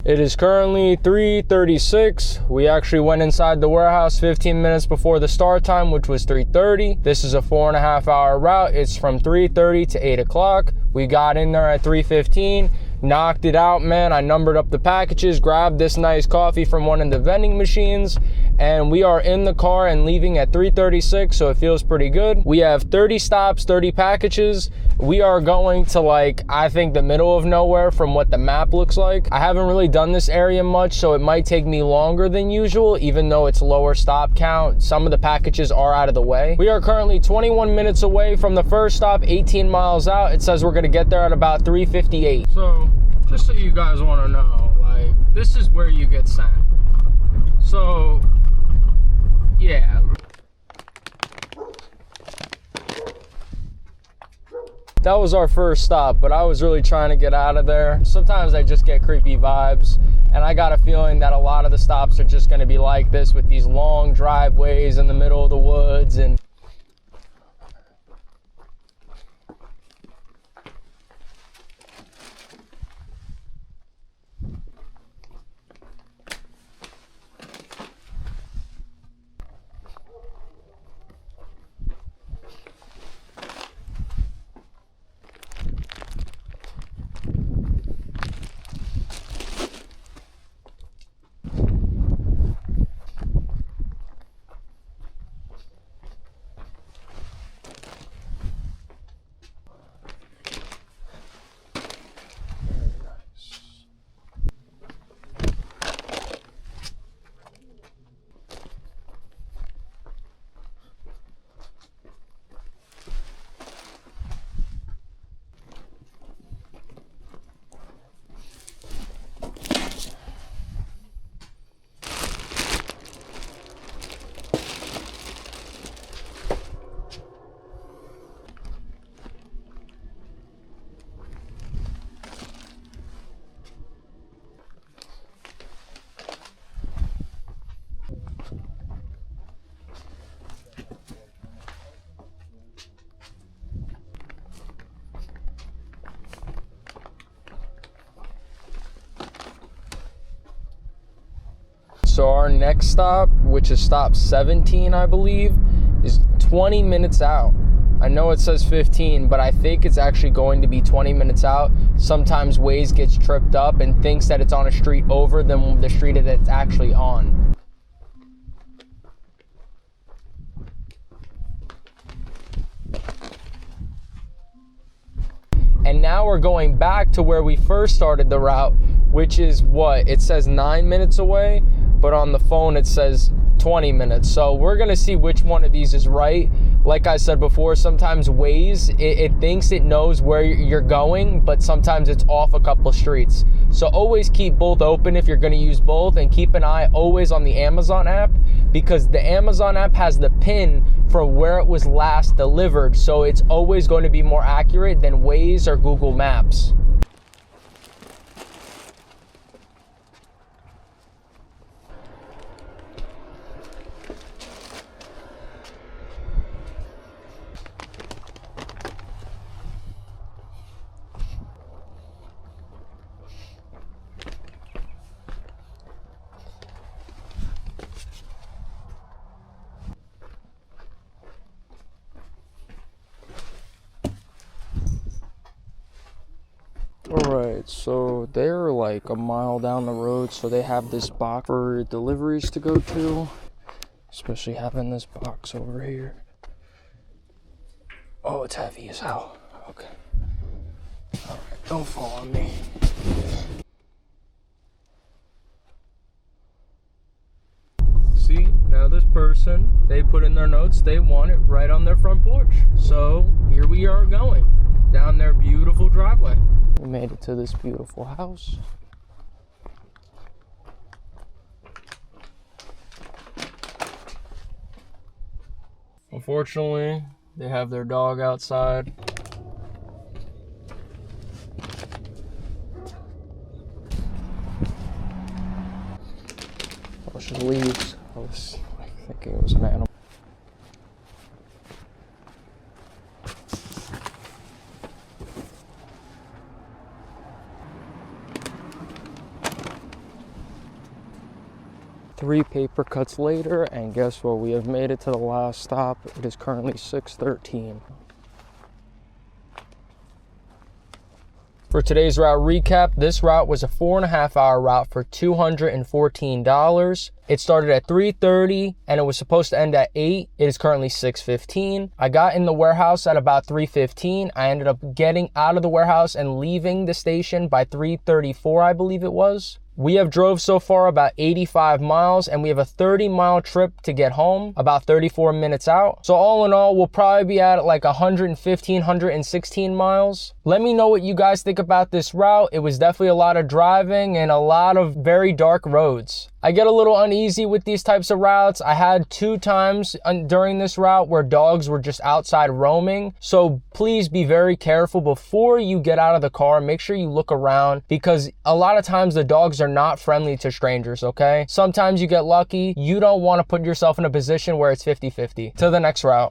It is currently 3:36. We actually went inside the warehouse 15 minutes before the start time, which was 3:30. This is a 4.5-hour route. It's from 3:30 to 8 o'clock. We got in there at 3:15. Knocked it out, man. I numbered up the packages, grabbed this nice coffee from one of the vending machines, and we are in the car and leaving at 3:36, so it feels pretty good. We have 30 stops, 30 packages. We are going to, like, I think the middle of nowhere from what the map looks like. I haven't really done this area much, so it might take me longer than usual, even though it's lower stop count. Some of the packages are out of the way. We are currently 21 minutes away from the first stop, 18 miles out. It says we're gonna get there at about 3:58. So, just so you guys wanna know, like, this is where you get sent. So, yeah. That was our first stop, but I was really trying to get out of there. Sometimes I just get creepy vibes, and I got a feeling that a lot of the stops are just gonna be like this, with these long driveways in the middle of the woods. And so our next stop, which is stop 17, I believe, is 20 minutes out. I know it says 15, but I think it's actually going to be 20 minutes out. Sometimes Waze gets tripped up and thinks that it's on a street over than the street that it's actually on. And now we're going back to where we first started the route, which is what? It says 9 minutes away, but on the phone it says 20 minutes. So we're gonna see which one of these is right. Like I said before, sometimes Waze, it thinks it knows where you're going, but sometimes it's off a couple streets. So always keep both open if you're gonna use both, and keep an eye always on the Amazon app, because the Amazon app has the pin for where it was last delivered. So it's always going to be more accurate than Waze or Google Maps. Alright, so they're like a mile down the road, so they have this box for deliveries to go to, especially having this box over here. Oh, it's heavy as hell. Okay. Alright, don't fall on me. See, now this person, they put in their notes, they want it right on their front porch. So here we are going down their beautiful driveway. We made it to this beautiful house. Unfortunately, they have their dog outside. Oh, she leaves. I was thinking it was an animal. 3 paper cuts later, and guess what? We have made it to the last stop. It is currently 6:13. For today's route recap, this route was a 4.5-hour route for $214. It started at 3:30 and it was supposed to end at 8. It is currently 6:15. I got in the warehouse at about 3:15. I ended up getting out of the warehouse and leaving the station by 3:34, I believe it was. We have drove so far about 85 miles and we have a 30-mile trip to get home, about 34 minutes out. So all in all, we'll probably be at like 115, 116 miles. Let me know what you guys think about this route. It was definitely a lot of driving and a lot of very dark roads. I get a little uneasy with these types of routes. I had 2 times during this route where dogs were just outside roaming. So please be very careful before you get out of the car. Make sure you look around because a lot of times the dogs are not friendly to strangers, okay? Sometimes you get lucky. You don't want to put yourself in a position where it's 50-50. To the next route.